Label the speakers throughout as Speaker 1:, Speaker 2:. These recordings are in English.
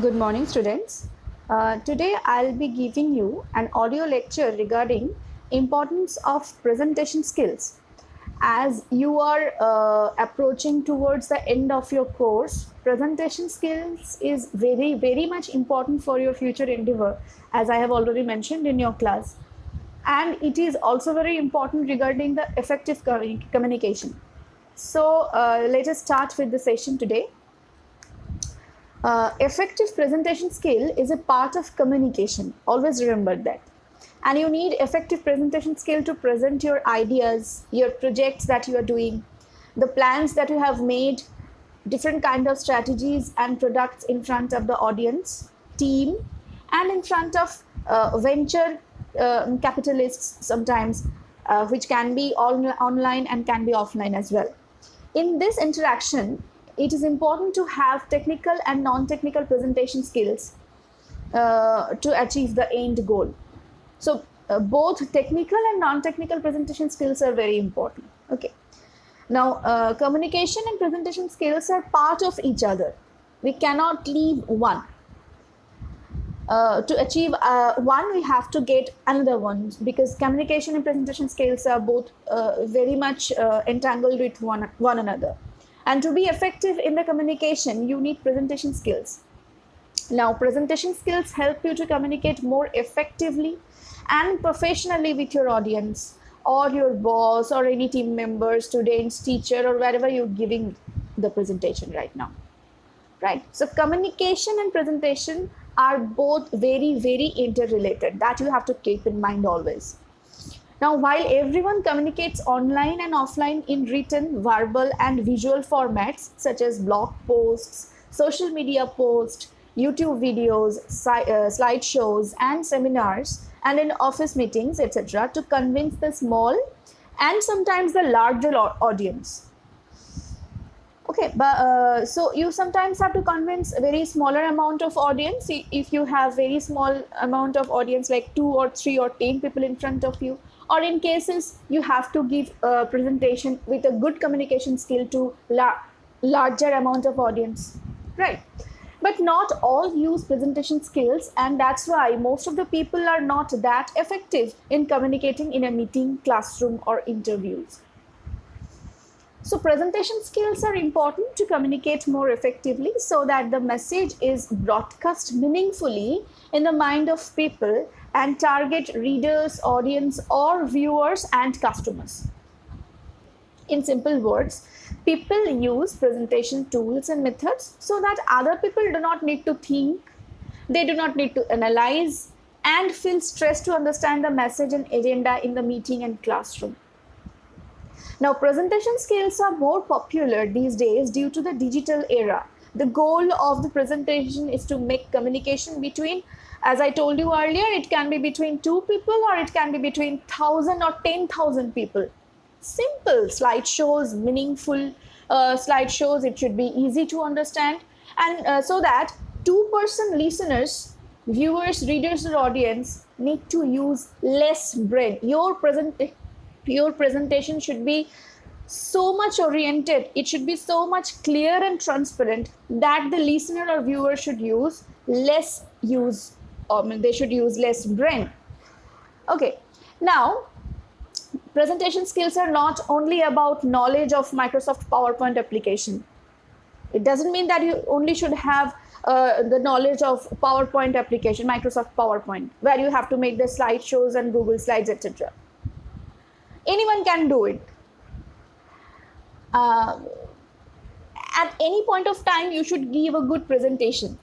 Speaker 1: Good morning, students. Today I'll be giving you an audio lecture regarding importance of presentation skills. As you are approaching towards the end of your course, presentation skills is very much important for your future endeavor, as I have already mentioned in your class. And it is also very important regarding the effective communication. So let us start with the session today. Effective presentation skill is a part of communication. Always remember that. And you need effective presentation skill to present your ideas, your projects that you are doing, the plans that you have made, different kind of strategies and products in front of the audience, team, and in front of venture capitalists sometimes, which can be online and can be offline as well. In this interaction, it is important to have technical and non-technical presentation skills to achieve the end goal. So both technical and non-technical presentation skills are very important. Okay. Now, communication and presentation skills are part of each other. We cannot leave one. To achieve one, we have to get another one, because communication and presentation skills are both very much entangled with one another. And to be effective in the communication, you need presentation skills. Now, presentation skills help you to communicate more effectively and professionally with your audience or your boss or any team member, students, teacher, or wherever you're giving the presentation right now. Right? So communication and presentation are both very interrelated. That you have to keep in mind always. Now, while everyone communicates online and offline in written, verbal, and visual formats such as blog posts, social media posts, YouTube videos, slideshows, and seminars, and in office meetings, etc., to convince the small and sometimes the larger audience. Okay, but so you sometimes have to convince a very smaller amount of audience. If you have very small amount of audience, like 2 or 3 or 10 people in front of you, or in cases you have to give a presentation with a good communication skill to larger amount of audience, right? But not all use presentation skills, and that's why most of the people are not that effective in communicating in a meeting, classroom, or interviews. So presentation skills are important to communicate more effectively so that the message is broadcast meaningfully in the mind of people and target readers, audience, or viewers and customers. In simple words, people use presentation tools and methods so that other people do not need to think, they do not need to analyze, and feel stressed to understand the message and agenda in the meeting and classroom. Now, presentation skills are more popular these days due to the digital era. The goal of the presentation is to make communication between, as I told you earlier, it can be between 2 people or it can be between 1,000 or 10,000 people. Simple slideshows, meaningful slideshows, it should be easy to understand, and so that 2-person listeners, viewers, readers, or audience need to use less brain. Your presentation should be so much oriented, it should be so much clear and transparent that the listener or viewer should use less brain. Okay, now presentation skills are not only about knowledge of Microsoft PowerPoint application. It doesn't mean that you only should have the knowledge of PowerPoint application, Microsoft PowerPoint, where you have to make the slideshows and Google Slides, etc. Anyone can do it. At any point of time, you should give a good presentation.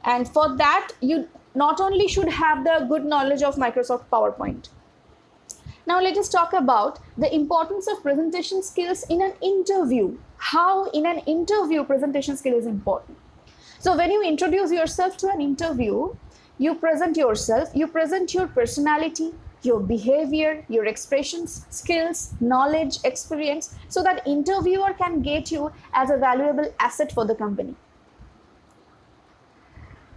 Speaker 1: And for that, you not only should have the good knowledge of Microsoft PowerPoint. Now, let us talk about the importance of presentation skills in an interview. How in an interview presentation skill is important. So when you introduce yourself to an interview, you present yourself, you present your personality, your behavior, your expressions, skills, knowledge, experience, so that interviewer can get you as a valuable asset for the company.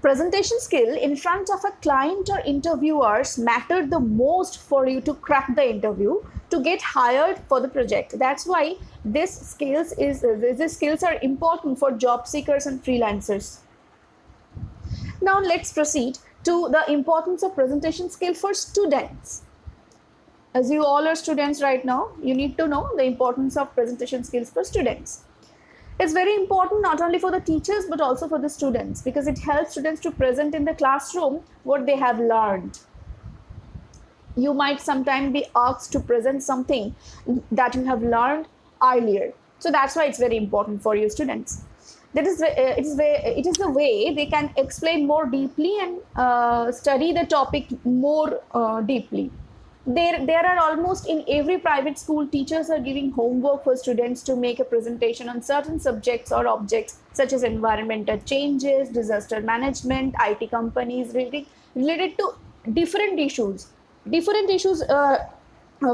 Speaker 1: Presentation skill in front of a client or interviewers matter the most for you to crack the interview, to get hired for the project. That's why these skills are important for job seekers and freelancers. Now let's proceed to the importance of presentation skill for students. As you all are students right now, you need to know the importance of presentation skills for students. It's very important not only for the teachers but also for the students, because it helps students to present in the classroom what they have learned. You might sometimes be asked to present something that you have learned earlier. So that's why it's very important for you students. It is the way they can explain more deeply and study the topic more deeply. There are almost in every private school, teachers are giving homework for students to make a presentation on certain subjects or objects such as environmental changes, disaster management, IT companies, related to different issues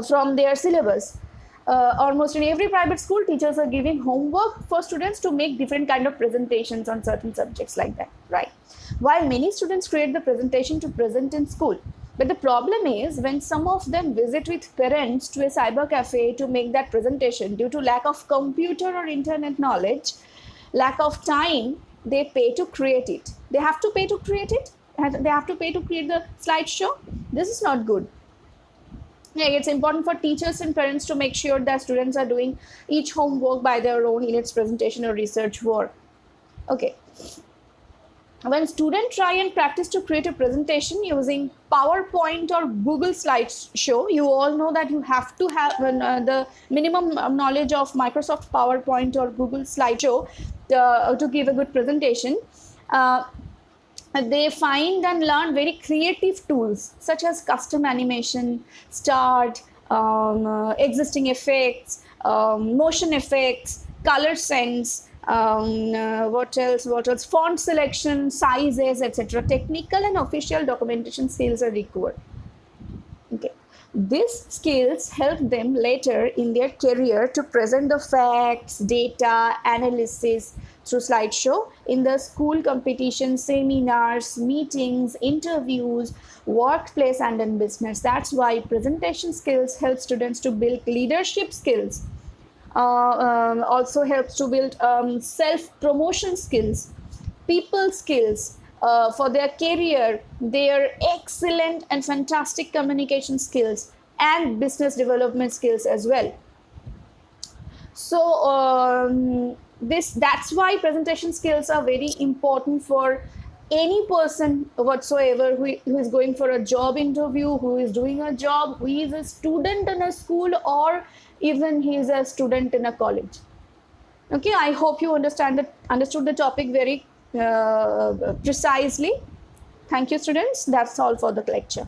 Speaker 1: from their syllabus. Almost in every private school, teachers are giving homework for students to make different kind of presentations on certain subjects like that, right? While many students create the presentation to present in school, but the problem is when some of them visit with parents to a cyber cafe to make that presentation, due to lack of computer or internet knowledge, lack of time, they pay to create it. They have to pay to create it. They have to pay to create the slideshow. This is not good. Yeah, it's important for teachers and parents to make sure that students are doing each homework by their own in its presentation or research work. Okay. When students try and practice to create a presentation using PowerPoint or Google Slideshow, you all know that you have to have the minimum knowledge of Microsoft PowerPoint or Google Slideshow to give a good presentation. They find and learn very creative tools such as custom animation, start, existing effects, motion effects, color sense, what else, font selection, sizes, etc. Technical and official documentation skills are required. Okay. These skills help them later in their career to present the facts, data, analysis through slideshow in the school competitions, seminars, meetings, interviews, workplace, and in business. That's why presentation skills help students to build leadership skills. Also helps to build self-promotion skills, people skills for their career, their excellent and fantastic communication skills, and business development skills as well. So that's why presentation skills are very important for any person whatsoever who is going for a job interview, who is doing a job, who is a student in a school, or even he is a student in a college. Okay, I hope you understood the topic very precisely. Thank you, students. That's all for the lecture.